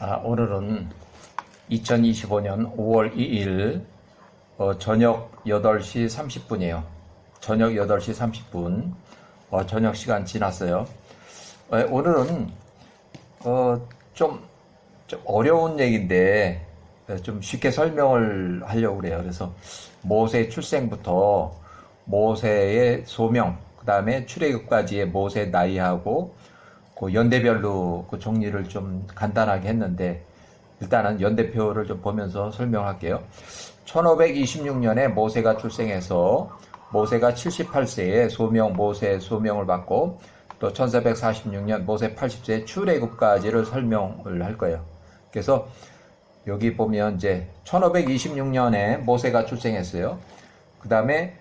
오늘은 2025년 5월 2일 저녁 8시 30분이에요. 저녁 8시 30분. 저녁 시간 지났어요. 오늘은 좀 어려운 얘기인데 좀 쉽게 설명을 하려고 그래요. 그래서 모세 출생부터 모세의 소명, 그 다음에 출애굽까지의 모세 나이하고 그 연대별로 그 정리를 좀 간단하게 했는데, 일단은 연대표를 좀 보면서 설명할게요. 1526년에 모세가 출생해서 모세가 78세에 모세 소명을 받고, 또 1446년 모세 80세에 출애굽까지를 설명을 할 거예요. 그래서 여기 보면 이제 1526년에 모세가 출생했어요. 그 다음에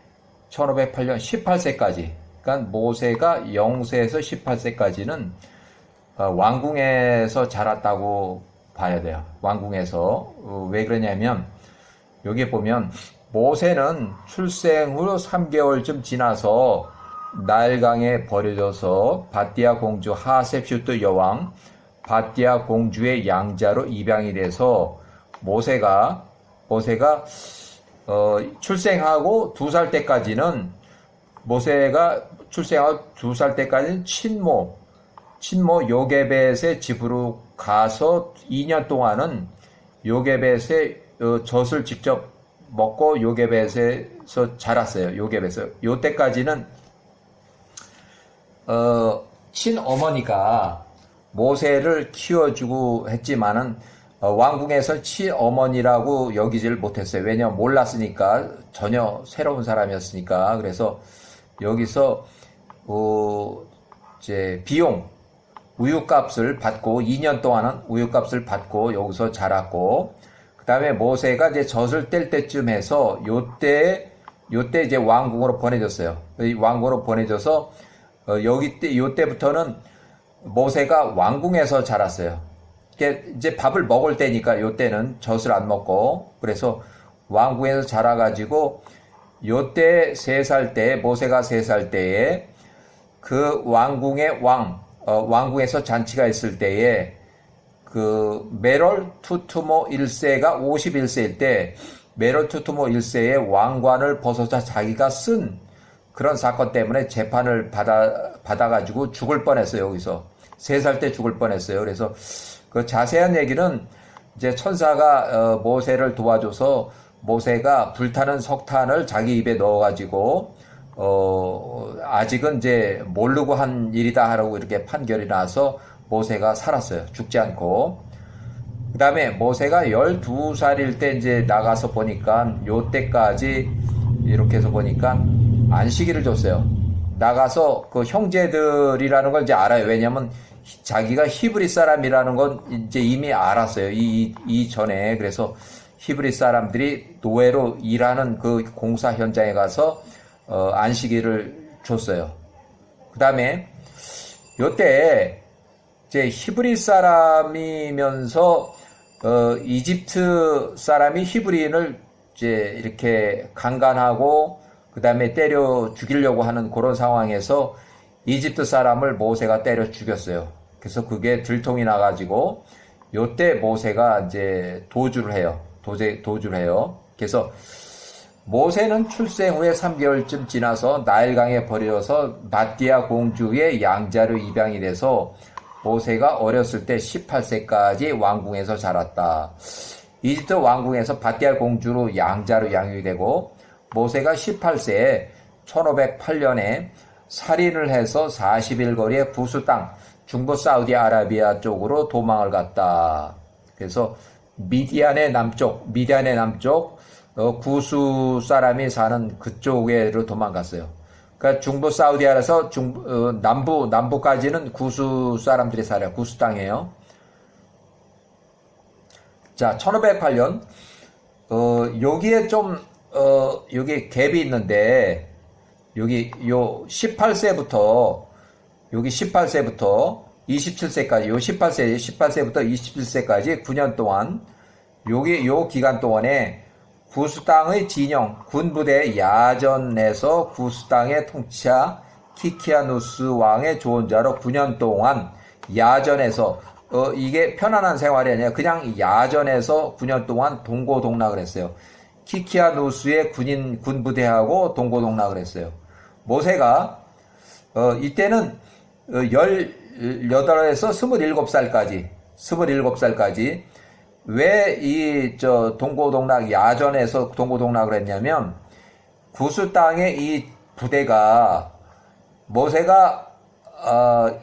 1508년 18세까지, 그러니까 모세가 0세에서 18세까지는 왕궁에서 자랐다고 봐야 돼요. 왕궁에서. 왜 그러냐면 여기 보면 모세는 출생 후 3개월쯤 지나서 나일강에 버려져서 바띠아 공주 하셉슈트 여왕 바띠아 공주의 양자로 입양이 돼서 모세가 출생하고 2살 때까지는, 모세가 출생하고 2살 때까지는 친모 요게벳의 집으로 가서 2년 동안은 요게벳의 젖을 직접 먹고 요게벳에서 자랐어요. 요게벳에서. 요때까지는 친어머니가 모세를 키워주고 했지만은 왕궁에서 친어머니라고 여기질 못했어요. 왜냐면 몰랐으니까, 전혀 새로운 사람이었으니까. 그래서 여기서 이제 비용, 우유값을 받고 2년 동안은 우유값을 받고 여기서 자랐고, 그 다음에 모세가 이제 젖을 뗄 때쯤 해서 요때 이제 왕궁으로 보내졌어요. 왕궁으로 보내져서 요때부터는 모세가 왕궁에서 자랐어요. 이제 밥을 먹을 때니까 요때는 젖을 안 먹고, 그래서 왕궁에서 자라가지고 요때 3살 때, 모세가 3살 때에 그 왕궁의 왕궁에서 잔치가 있을 때에 그 메롤 투투모 1세가 51세일 때, 메롤 투투모 1세의 왕관을 벗어서 자기가 쓴 그런 사건 때문에 재판을 받아가지고 죽을 뻔했어요. 여기서 3살 때 죽을 뻔했어요. 그래서 그 자세한 얘기는 이제 천사가 모세를 도와줘서 모세가 불타는 석탄을 자기 입에 넣어가지고 아직은 이제 모르고 한 일이다 하라고 이렇게 판결이 나서 모세가 살았어요. 죽지 않고. 그 다음에 모세가 12살일 때 이제 나가서 보니까 요때까지 이렇게 해서 보니까 안식일을 줬어요. 나가서 그 형제들이라는 걸 이제 알아요. 왜냐면 자기가 히브리 사람이라는 건 이제 이미 알았어요. 이 전에. 그래서 히브리 사람들이 노예로 일하는 그 공사 현장에 가서 안식일을 줬어요. 그 다음에 요때 이제 히브리 사람이면서 이집트 사람이 히브리인을 이제 이렇게 강간하고 그 다음에 때려 죽이려고 하는 그런 상황에서 이집트 사람을 모세가 때려 죽였어요. 그래서 그게 들통이 나가지고 요때 모세가 이제 도주를 해요. 도주를 해요. 그래서 모세는 출생 후에 3개월쯤 지나서 나일강에 버려져서 바띠아 공주의 양자로 입양이 돼서 모세가 어렸을 때 18세까지 왕궁에서 자랐다. 이집트 왕궁에서 바띠아 공주로 양자로 양육이 되고, 모세가 18세에 1508년에 살인을 해서 40일 거리의 부수 땅, 중부 사우디아라비아 쪽으로 도망을 갔다. 그래서 미디안의 남쪽 구수 사람이 사는 그쪽으로 도망갔어요. 그러니까 중부 사우디아라서 남부까지는 구수 사람들이 살아요. 구수 땅이에요. 자, 1508년 여기에 좀 여기 갭이 있는데, 여기 요 18세부터 27세까지, 요 18세부터 27세까지 9년 동안, 요 기간 동안에 구수 땅의 진영, 군부대 야전에서 구수 땅의 통치자 키키아누스 왕의 조언자로 9년 동안 야전에서 이게 편안한 생활이 아니라 그냥 야전에서 9년 동안 동고동락을 했어요. 키키아누스의 군부대하고 동고동락을 했어요. 모세가 이때는 18에서 27살까지 왜 동고동락 야전에서 동고동락을 했냐면 구스 땅의 이 부대가 모세가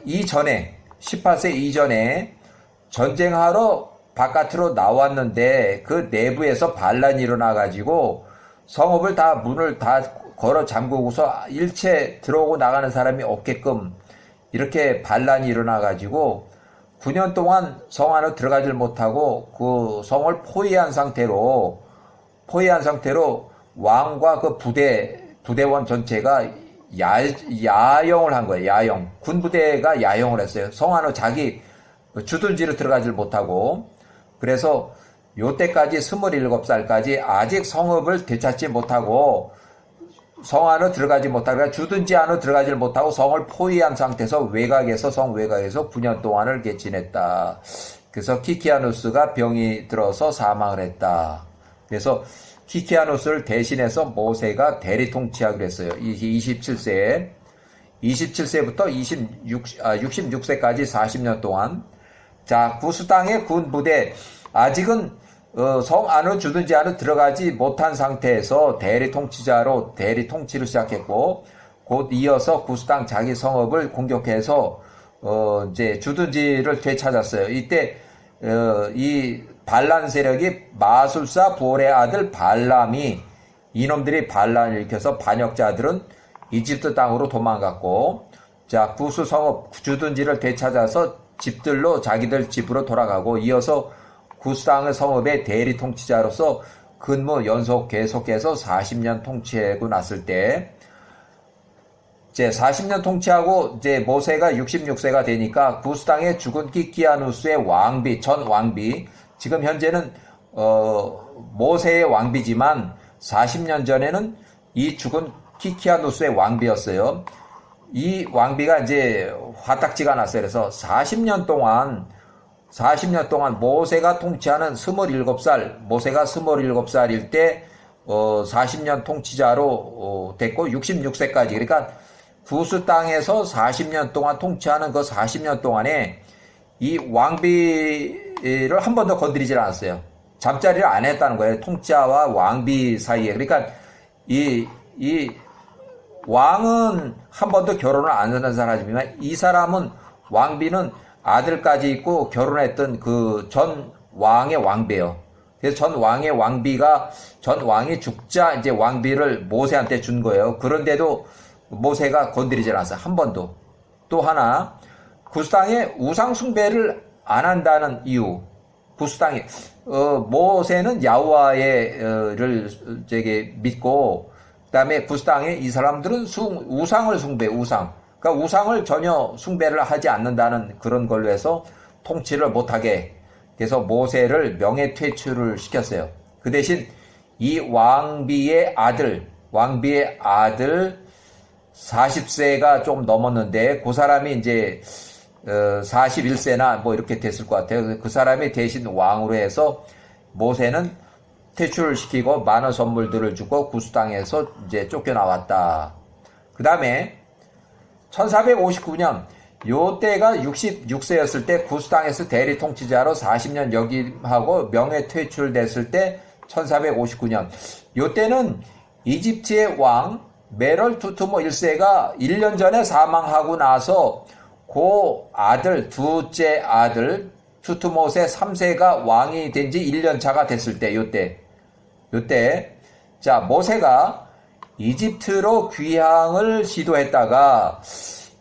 이전에 18세 이전에 전쟁하러 바깥으로 나왔는데 그 내부에서 반란이 일어나 가지고 성읍을 다 문을 다 걸어 잠그고서 일체 들어오고 나가는 사람이 없게끔 이렇게 반란이 일어나 가지고 9년 동안 성 안으로 들어가질 못하고 그 성을 포위한 상태로 왕과 그 부대원 전체가 야영을 한 거예요. 야영. 군부대가 야영을 했어요. 성 안으로 자기 주둔지로 들어가질 못하고. 그래서 요때까지 27살까지 아직 성읍을 되찾지 못하고 성 안으로 들어가지 못하고 주둔지 안으로 들어가지 못하고 성을 포위한 상태에서 성 외곽에서 9년 동안을 이렇게 지냈다. 그래서 키키아누스가 병이 들어서 사망을 했다. 그래서 키키아누스를 대신해서 모세가 대리 통치하기로 했어요. 27세부터 66세까지 40년 동안. 자, 구스 땅의 군 부대 아직은 성 안으로 주둔지 안으로 들어가지 못한 상태에서 대리 통치를 시작했고, 곧 이어서 구스 땅 자기 성읍을 공격해서 이제 주둔지를 되찾았어요. 이때 이 반란 세력이 마술사 부올의 아들 발람이, 이놈들이 반란을 일으켜서 반역자들은 이집트 땅으로 도망갔고, 자, 구스 성읍 주둔지를 되찾아서 집들로 자기들 집으로 돌아가고, 이어서 구스 땅의 성읍의 대리 통치자로서 근무 계속해서 40년 통치하고 났을 때, 이제 40년 통치하고 이제 모세가 66세가 되니까 구스 땅에 죽은 키키아누스의 전 왕비, 지금 현재는 모세의 왕비지만 40년 전에는 이 죽은 키키아누스의 왕비였어요. 이 왕비가 이제 화딱지가 났어요. 그래서 40년 동안 모세가 통치하는 27살, 모세가 27살일 때 40년 통치자로 됐고 66세까지, 그러니까 구스 땅에서 40년 동안 통치하는 그 40년 동안에 이 왕비를 한 번도 건드리질 않았어요. 잠자리를 안 했다는 거예요. 통치자와 왕비 사이에. 그러니까 이 왕은 한 번도 결혼을 안 하는 사람이지만 이 사람은, 왕비는 아들까지 있고 결혼했던 그 전 왕의 왕비예요. 그래서 전 왕이 죽자 이제 왕비를 모세한테 준 거예요. 그런데도 모세가 건드리질 않았어요. 한 번도. 또 하나, 구스 땅에 우상 숭배를 안 한다는 이유. 구스 땅에 모세는 야훼와를 믿고, 그다음에 구스 땅에 이 사람들은 우상을 숭배. 그러니까 우상을 전혀 숭배를 하지 않는다는 그런 걸로 해서 통치를 못하게, 그래서 모세를 명예퇴출을 시켰어요. 그 대신 이 왕비의 아들 40세가 좀 넘었는데 그 사람이 이제 41세나 뭐 이렇게 됐을 것 같아요. 그 사람이 대신 왕으로 해서 모세는 퇴출을 시키고 많은 선물들을 주고 구스 땅에서 이제 쫓겨나왔다. 그 다음에 1459년, 요때가 66세였을 때 구스 땅에서 대리 통치자로 40년 역임하고 명예퇴출됐을 때 1459년, 요때는 이집트의 왕 메럴 투투모 1세가 1년 전에 사망하고 나서 그 아들, 둘째 아들 투투모세 3세가 왕이 된 지 1년 차가 됐을 때, 요때 자, 모세가 이집트로 귀향을 시도했다가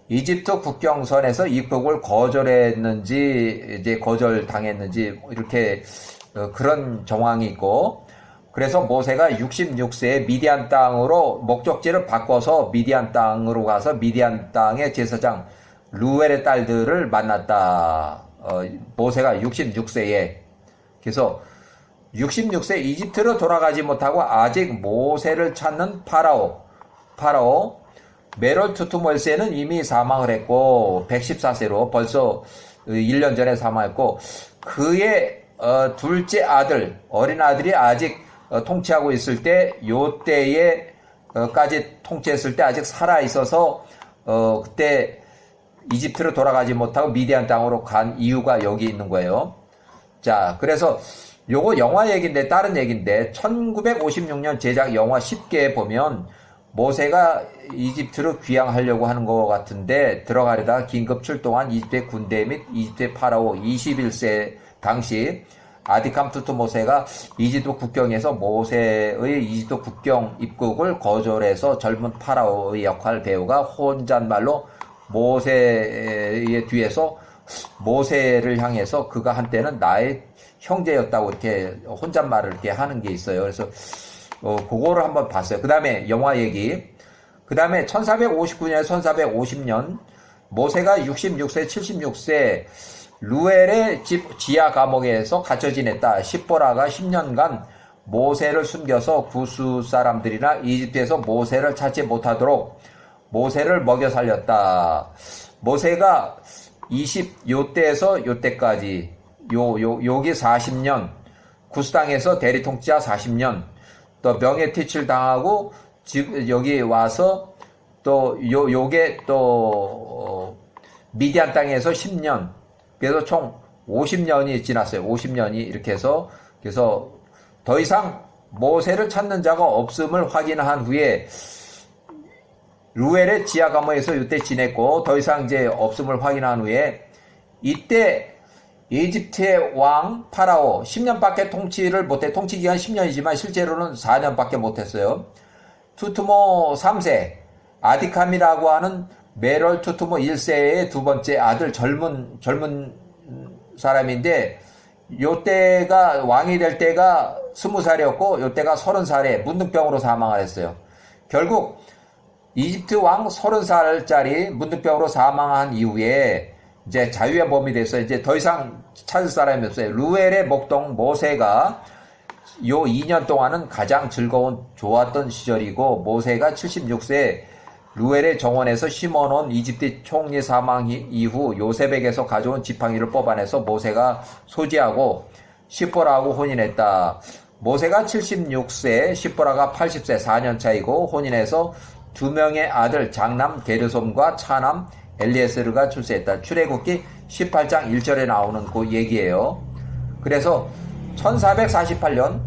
이집트 국경선에서 입국을 거절했는지 이제 거절당했는지 이렇게 그런 정황이 있고, 그래서 모세가 66세에 미디안 땅으로 목적지를 바꿔서 미디안 땅으로 가서 미디안 땅의 제사장 루엘의 딸들을 만났다. 모세가 66세에. 그래서 66세 이집트로 돌아가지 못하고 아직 모세를 찾는 파라오 메롤 투투몰세는 이미 사망을 했고 114세로 벌써 1년 전에 사망했고, 그의 둘째 아들, 어린 아들이 아직 통치하고 있을 때, 요때에까지 통치했을 때 아직 살아 있어서 그때 이집트로 돌아가지 못하고 미디안 땅으로 간 이유가 여기 있는 거예요. 자, 그래서 요거 영화 얘기인데, 다른 얘기인데, 1956년 제작 영화 10개에 보면 모세가 이집트로 귀향하려고 하는 것 같은데, 들어가려다가 긴급 출동한 이집트의 군대 및 이집트의 파라오 21세 당시 아디캄 투트 모세가 이집트 국경에서 모세의 이집트 국경 입국을 거절해서 젊은 파라오의 역할 배우가 혼잣말로 모세의 뒤에서 모세를 향해서 그가 한때는 나의 형제였다고 이렇게 혼잣말을 이렇게 하는 게 있어요. 그래서 그거를 한번 봤어요. 그 다음에 영화 얘기. 그 다음에 1459년에서 1450년 모세가 66세, 76세 루엘의 집 지하 감옥에서 갇혀 지냈다. 십보라가 10년간 모세를 숨겨서 구스 사람들이나 이집트에서 모세를 찾지 못하도록 모세를 먹여 살렸다. 모세가 요때에서 요때까지 여기 40년, 구스 땅에서 대리 통치자 40년, 또 명예퇴출 당하고 여기 와서 또 요게 또 미디안 땅에서 10년, 그래서 총 50년이 지났어요. 50년이 이렇게 해서, 그래서 더 이상 모세를 찾는 자가 없음을 확인한 후에 루엘의 지하 감옥에서 이때 지냈고, 더 이상 이제 없음을 확인한 후에 이때 이집트의 왕 파라오 10년밖에 통치를 못해, 통치 기간 10년이지만 실제로는 4년밖에 못했어요. 투트모 3세 아디캄이라고 하는 메롤 투트모 1세의 두 번째 아들, 젊은 사람인데, 요때가 왕이 될 때가 20살이었고 요때가 30살에 문둥병으로 사망을 했어요. 결국 이집트 왕 30살짜리 문둥병으로 사망한 이후에 이제 자유의 몸이 돼서 이제 더 이상 찾을 사람이 없어요. 루엘의 목동 모세가 요 2년 동안은 가장 즐거운 좋았던 시절이고, 모세가 76세 루엘의 정원에서 심어놓은 이집트 총리 사망 이후 요셉에게서 가져온 지팡이를 뽑아내서 모세가 소지하고 십보라하고 혼인했다. 모세가 76세, 십보라가 80세, 4년 차이고, 혼인해서 두 명의 아들 장남 게르솜과 차남 엘리에스르가 출세했다. 출애굽기 18장 1절에 나오는 그 얘기예요. 그래서 1448년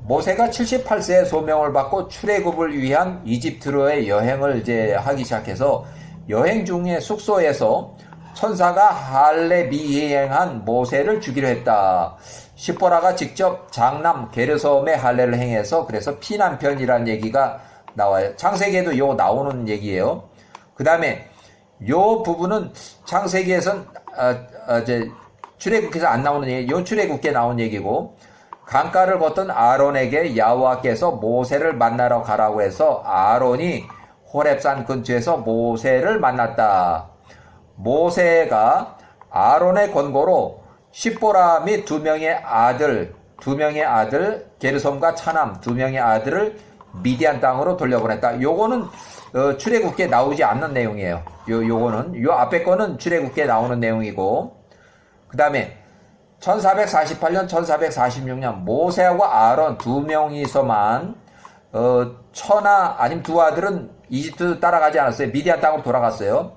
모세가 78세에 소명을 받고 출애굽을 위한 이집트로의 여행을 이제 하기 시작해서, 여행 중에 숙소에서 천사가 할례 미행한 모세를 죽이려 했다. 십보라가 직접 장남 게르솜의 할례를 행해서 그래서 피난편이라는 얘기가 나와요. 창세기에도 요 나오는 얘기예요. 그 다음에 요 부분은 창세기에선 이제 출애굽기에서 안 나오는 얘기, 요 출애굽기에 나온 얘기고, 강가를 걷던 아론에게 여호와께서 모세를 만나러 가라고 해서 아론이 호렙산 근처에서 모세를 만났다. 모세가 아론의 권고로 십보라 및 두 명의 아들 게르솜과 차남 두 명의 아들을 미디안 땅으로 돌려보냈다. 요거는 출애굽기에 나오지 않는 내용이에요. 요거는 요 앞에 거는 출애굽기에 나오는 내용이고, 그 다음에 1448년, 1446년 모세하고 아론 두 명이서만 처나 아니면 두 아들은 이집트 따라가지 않았어요. 미디안 땅으로 돌아갔어요.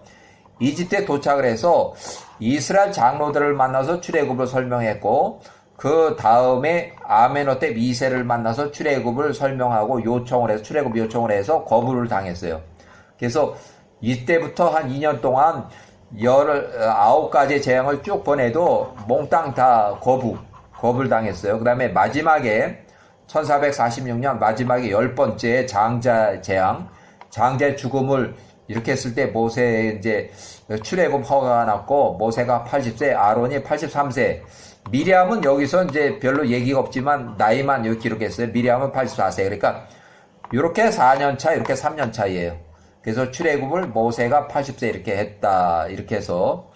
이집트에 도착을 해서 이스라엘 장로들을 만나서 출애굽을 설명했고, 그 다음에 아메노테 2세를 만나서 출애굽을 설명하고 출애굽 요청을 해서 거부를 당했어요. 그래서 이때부터 한 2년 동안 19가지의 재앙을 쭉 보내도 몽땅 다 거부를 당했어요. 그 다음에 마지막에 1446년 마지막에 10번째 장자 재앙, 장자의 죽음을 이렇게 했을 때 모세 이제 출애굽 허가가 났고, 모세가 80세, 아론이 83세, 미리암은 여기서 이제 별로 얘기가 없지만 나이만 여기 기록했어요. 미리암은 84세. 그러니까 이렇게 4년 차, 이렇게 3년 차이에요. 그래서 출애굽을 모세가 80세 이렇게 했다. 이렇게 해서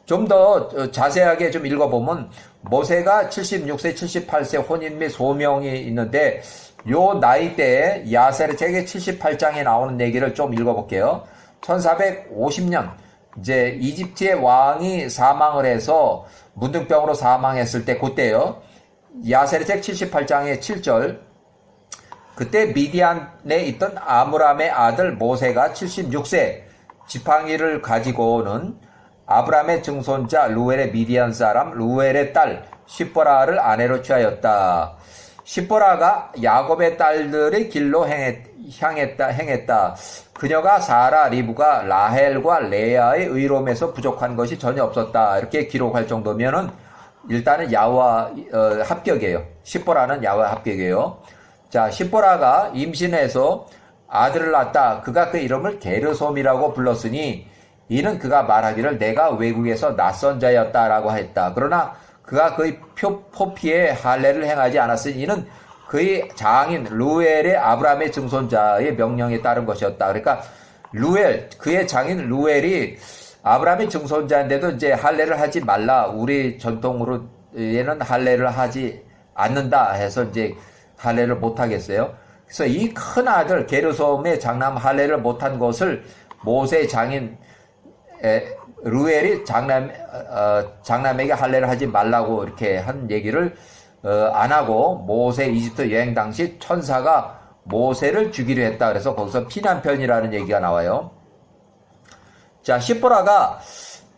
좀 더 자세하게 좀 읽어보면 모세가 76세, 78세 혼인 및 소명이 있는데, 요 나이대에 야세르 책의 78장에 나오는 얘기를 좀 읽어볼게요. 1450년 이제 이집트의 왕이 사망을 해서 문둥병으로 사망했을 때 그때요. 야세르책 78장의 7절. 그때 미디안에 있던 아므람의 아들 모세가 76세 지팡이를 가지고는 아브람의 증손자 루엘의 미디안 사람 루엘의 딸 시보라를 아내로 취하였다. 시보라가 야곱의 딸들의 길로 행했다. 그녀가 사라, 리브가 라헬과 레아의 의로움에서 부족한 것이 전혀 없었다. 이렇게 기록할 정도면은 일단은 야와 합격이에요. 시보라는 야와 합격이에요. 자, 시보라가 임신해서 아들을 낳았다. 그가 그 이름을 게르솜이라고 불렀으니 이는 그가 말하기를 내가 외국에서 낯선 자였다라고 했다. 그러나 그가 그의 포피에 할례를 행하지 않았으니 이는 그의 장인 루엘의 아브라함의 증손자의 명령에 따른 것이었다. 그러니까 루엘, 그의 장인 루엘이 아브라함의 증손자인데도 이제 할례를 하지 말라. 우리 전통으로에는 할례를 하지 않는다 해서 이제 할례를 못 하겠어요. 그래서 이 큰 아들 게르솜의 장남 할례를 못한 것을 모세의 장인 루엘이 장남에게 할례를 하지 말라고 이렇게 한 얘기를 안 하고 모세 이집트 여행 당시 천사가 모세를 죽이려 했다. 그래서 거기서 피난편이라는 얘기가 나와요. 자, 시보라가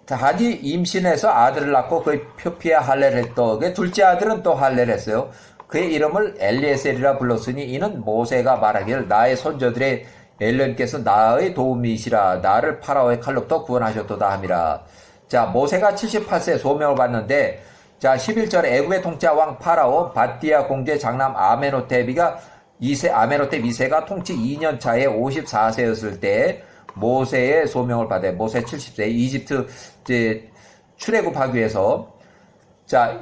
다시 임신해서 아들을 낳고 그의 표피에 할례를 했던 둘째 아들은 또 할례를 했어요. 그의 이름을 엘리에셀이라 불렀으니 이는 모세가 말하기를 나의 손자들의 엘런께서 나의 도움이시라 나를 파라오의 칼로부터 구원하셨도다 함이라. 자, 모세가 78세 소명을 받는데 자 11절에 애굽의 통치자 왕 파라오 바띠아 공주의 장남 아메노텝 2세가 통치 2년 차에 54세였을 때 모세의 소명을 받아 모세 70세 이집트 이제 출애굽하기 위해서 자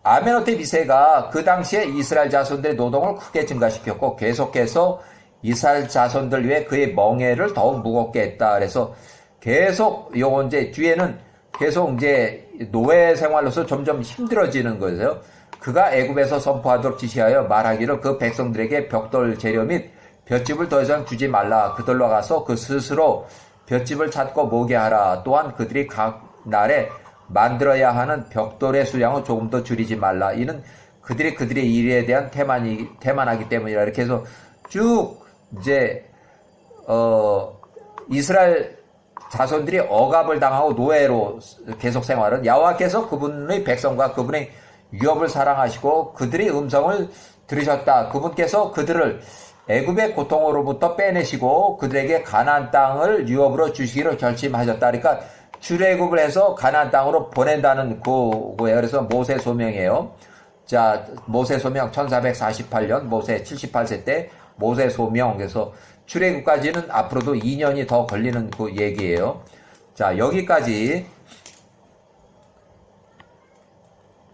아메노텝 2세가 그 당시에 이스라엘 자손들의 노동을 크게 증가시켰고 계속해서 이스라엘 자손들 위해 그의 멍에를 더욱 무겁게 했다. 그래서 계속 요거 이제 뒤에는 계속 이제 노예 생활로서 점점 힘들어지는 거예요. 그가 애굽에서 선포하도록 지시하여 말하기를 그 백성들에게 벽돌 재료 및 볏짚을 더 이상 주지 말라. 그들로 가서 그 스스로 볏짚을 찾고 모게 하라. 또한 그들이 각 날에 만들어야 하는 벽돌의 수량을 조금 더 줄이지 말라. 이는 그들의 일에 대한 태만하기 때문이라. 이렇게 해서 쭉 이제 이스라엘 자손들이 억압을 당하고 노예로 계속 생활은 여호와께서 그분의 백성과 그분의 유업을 사랑하시고 그들의 음성을 들으셨다. 그분께서 그들을 애굽의 고통으로부터 빼내시고 그들에게 가나안 땅을 유업으로 주시기로 결심하셨다. 그러니까 출애굽을 해서 가나안 땅으로 보낸다는 거예요. 그래서 모세 소명이에요. 자, 모세 소명 1448년 모세 78세 때 모세 소명. 그래서 출애굽까지는 앞으로도 2년이 더 걸리는 그 얘기예요. 자, 여기까지